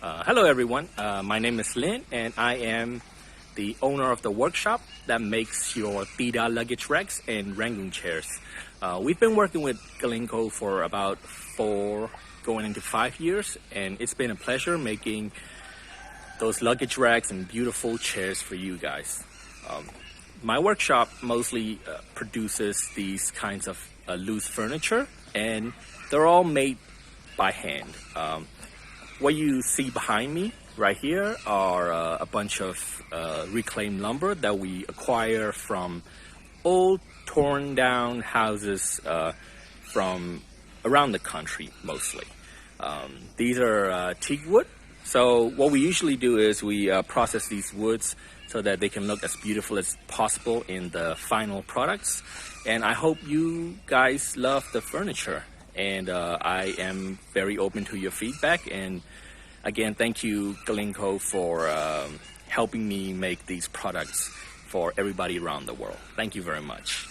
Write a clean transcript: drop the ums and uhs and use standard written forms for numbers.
Hello everyone, my name is Lin and I am the owner of the workshop that makes your Theda Luggage Racks and Rangoon Chairs. We've been working with Galinko for about 4 going into 5 years, and it's been a pleasure making those luggage racks and beautiful chairs for you guys. My workshop mostly produces these kinds of loose furniture, and they're all made by hand. What you see behind me right here are a bunch of reclaimed lumber that we acquire from old torn down houses from around the country mostly. These are teak wood. So what we usually do is we process these woods so that they can look as beautiful as possible in the final products. And I hope you guys love the furniture. And I am very open to your feedback. And again, thank you, Galinko, for helping me make these products for everybody around the world. Thank you very much.